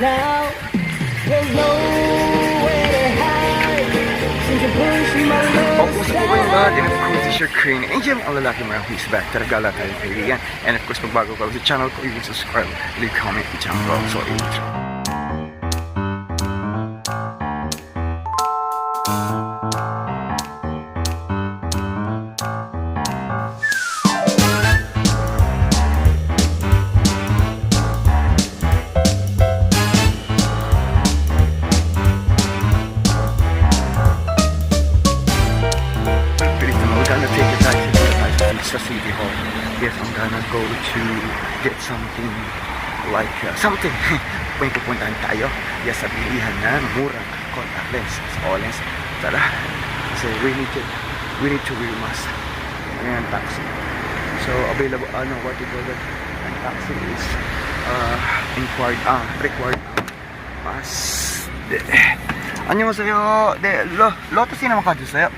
now. There's nowhere to hide. Since you pushed my O lips kung sa po kayong lahat, and of course, is your Korean Angel, ang lalaki marang who's back. Talaga lahat tayong kaibigan. And of course, magbago ka sa channel ko, you can subscribe, leave comment, i-channel ko. So, intro. Sa City Hall. Yes, I'm gonna go to get something like something. May pupuntahan tayo. Yes, sa bilihan na murang contact lens. Sa Olens. Tara. Kasi we need to wear mask. Ayan, taxi. So, available, what you call that? And taxi is required mask. 안녕하세요. 네, 로터스 나만 가주세요.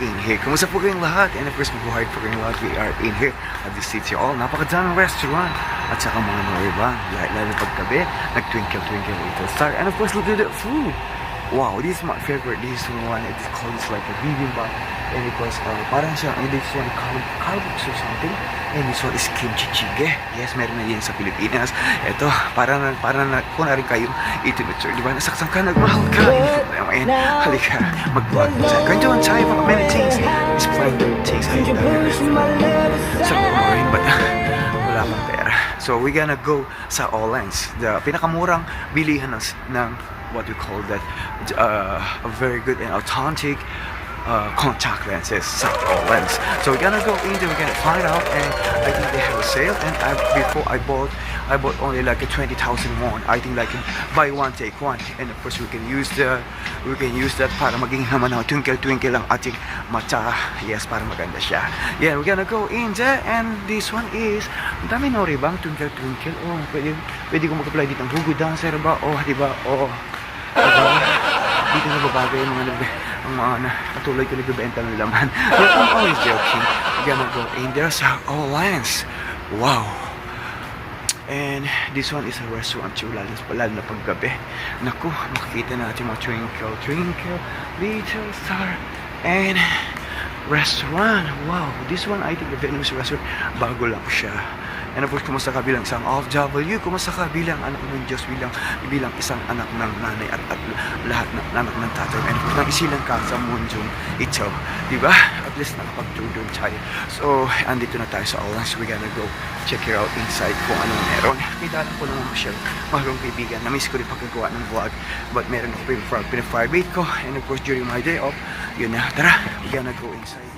In here. Kumusta po kayong lahat? And of course, mabuhay po kayong lahat. We are in here at the City Hall. Napakadaming restaurant at saka mga noiba. Lalo paggabi, nag-twinkle little star. And of course, look at the food. Wow, this is my favorite. This one, it's called like a bibimbap. And it was parang siya, and this one kalbuksu or something. And this one is kimchi jjigae. Yes, meron na yan sa Pilipinas. Ito, parang kung na rin kayong itinutur, di ba? Nasaktan ka, nagmahal ka. Ayan, halika, mag-vlog mo tayo. Kwentuhan tayo mga many things. Explain things. Ay, so, but wala pang pera. So, we're gonna go sa Olens. The pinakamurang bilihan ng what we call that a very good and authentic contact lenses, soft lens. So we're gonna go in there, we're gonna find out, and I think they have a sale. And before I bought only like a 20,000 won. I think like buy one take one. And of course we can use that para maging naman twinkle ang ating mata. Yes, para maganda siya. Yeah, we're gonna go in there, and this one is dami na rin bang twinkle. Oh, pwede ko mag-apply dito ng hugo dancer ba? Oh, di ba? Oh. Dito na babagay yung mga katulad ko nagbibenta ng laman. But I'm always joking. We're gonna go in there sa Olens. Wow. And this one is a restaurant too, lalo na paggabi. Naku, makikita natin mga twinkle little star. And restaurant. Wow, this one I think the Venus restaurant, bago lang siya. And of course, kumusta ka bilang isang OFW, kumusta ka bilang anak ng Diyos, bilang isang anak ng nanay at lahat ng anak ng tatay. And of course, nang isilang ka sa mundong ito, di ba? At least nakapagtudon tayo. So, andito na tayo sa Olens. We're gonna go check it out inside kung anong meron. Kidalang ko naman siya, mga kaibigan. Na-miss ko rin pagkagawa ng vlog, but meron ako pinafire-bait ko. And of course, during my day off, yun na. Tara, we're gonna go inside.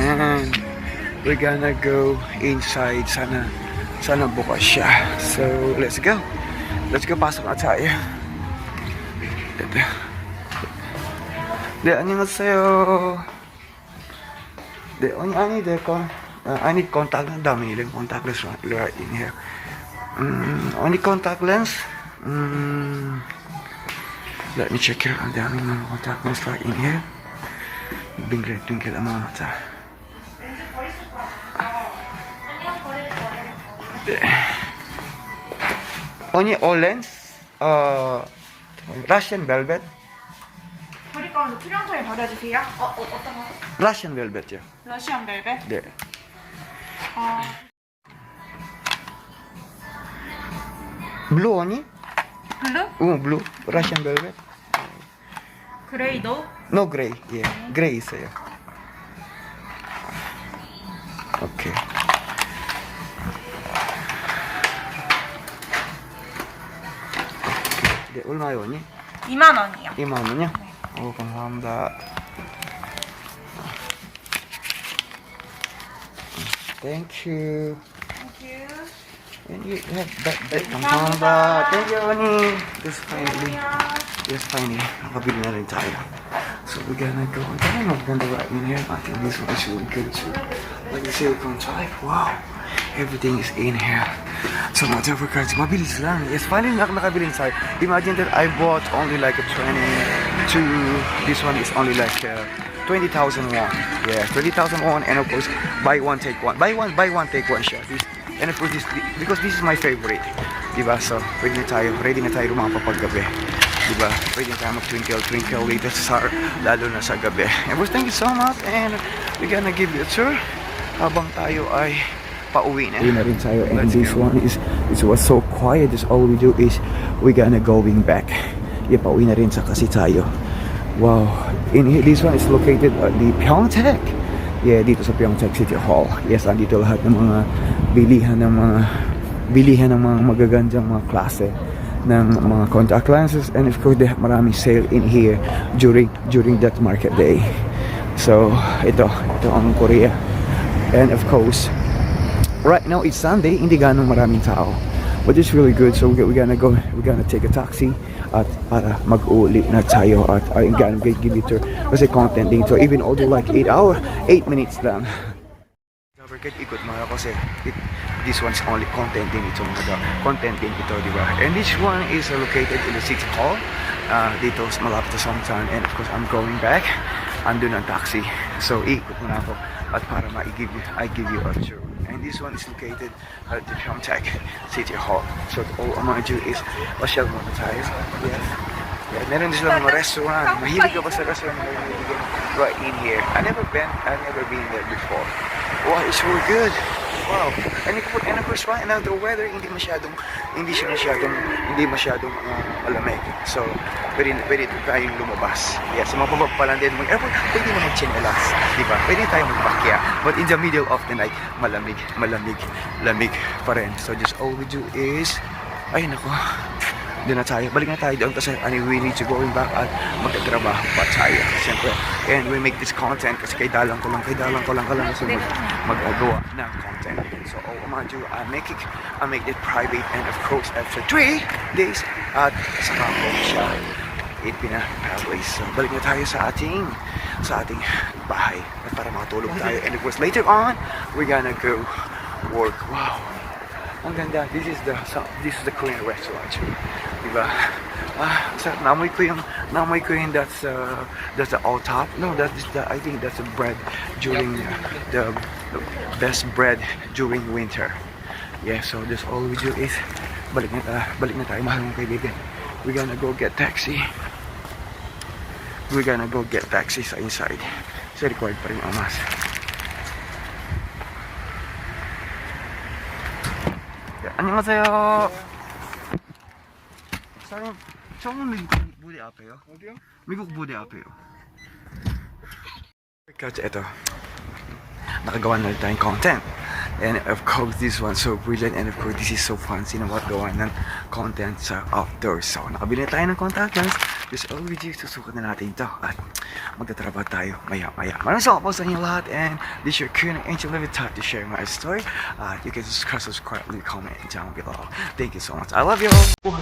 And we're gonna go inside. Sana bukas siya. So let's go, pasok na tayo. 안녕하세요. I need contact lens. Dami nilang contact lens right in here. Only contact lens. Let me check here. Ang dami ng contact lens right in here. Twinkle ang mga mata. Only Olens, Russian velvet. 버릴거는 필요한 버려주세요. 어떤 거? Russian velvet요. 러시안 벨벳? 네. Blue only? 블루? Blue. Russian velvet. 그레이 너? No gray. Yeah, gray 있어요. Okay. 네, 얼마요, 언니? 2만 원이요. 2만 원이요? 네. 감사합니다. Thank you. Thank you. And you have that Pampanga. Thank you, honey. Just finally. Just finally. Nakabili na rin tayo. So we're gonna go. Ang dami maganda right in here. I think this one is really good too. Like the silicone type. Wow. Everything is in here. So whatever cards, mabilis lang. Yes, finally nakabili tayo. Imagine that I bought only like a 22. This one is only like 20,000 won. Yeah, 20,000 won. And of course, buy one, take one. Buy one, take one siya. And of course, because this is my favorite. Diba? So, ready na tayo rumapa paggabi. Diba? Pwede na tayo mag-twinkle later lalo na sa gabi. And boss, thank you so much. And we're gonna give you a tour habang tayo ay pauwi na. Uwi na rin tayo. And this one is, it was so quiet. This all we do is, we're gonna going back. Yeah, pauwi na rin sa kasi tayo. Wow. This one is located at the Pyeongtaek. Yeah, dito sa Pyeongtaek City Hall. Yes, andito lahat ng mga bilihan ng mga magagandang mga klase ng mga contact lenses, and of course they have maraming sale in here during that market day. So ito ang Korea. And of course right now it's Sunday, hindi ganong maraming tao, but it's really good. So we're gonna take a taxi at para mag-uli na tayo at I'm gonna give you kasi content dito, even although like 8 minutes lang. Kahit ikot mga kasi this one's only content din ito mga content din ito, di ba? And this one is located in the City Hall dito malapit sa Songsan. And of course I'm going back, andun ang taxi, so ikot muna ako at para I give you a tour. And this one is located at the Pyeongtaek City Hall. So all I'm gonna do is pasyal muna tayo. Yes. Yeah, meron din sila mga restaurant. Mahilig ka ba sa restaurant? Right in here. I've never been there before. Wow, it's really good. Wow. And of course, right now the weather hindi masyadong malamig. So, pwede tayong lumabas. Yeah, sa mga papapalan din mag-airport, pwede na mag-chinelas, di ba? Pwede tayong magbakya. But in the middle of the night, malamig pa rin. So just all we do is, ay nako, doon na tayo. Balik na tayo doon kasi we need to going back at magtatrabaho pa tayo. Siyempre. And we make this content kasi kay dalang ko lang kasi magagawa ng content. So all I'm gonna do, I make it private, and of course after 3 days at saka ko siya pina-publish. So balik na tayo sa ating bahay at para makatulog tayo. And of course later on, we're gonna go work. Wow. Ang ganda. This is the Korean restaurant. Diba? Sarap. Namoy ko yung that's the all top. No, I think that's the bread during the best bread during winter. Yeah, so that's all we do is balik na tayo, mahal mong kaibigan. We're gonna go get taxi. Sa inside. So required pa rin ang mask. 안녕하세요. 사장님, 처음 미국 무대 앞에요? 어디요? 미국 무대 앞에요. Kasi ito, nakagawa na rin tayong content. And of course, this one so brilliant, and of course, this is so fancy na gawa ng content sa outdoors. So, nakabili na tayo ng contact lens. Just all we do, susukat na natin ito at magtatrabaho tayo maya-maya. Maraming salamat po sa inyo lahat, and this is your Korean Angel Living Time to share my story. You can subscribe, leave a comment down below. Thank you so much. I love you all.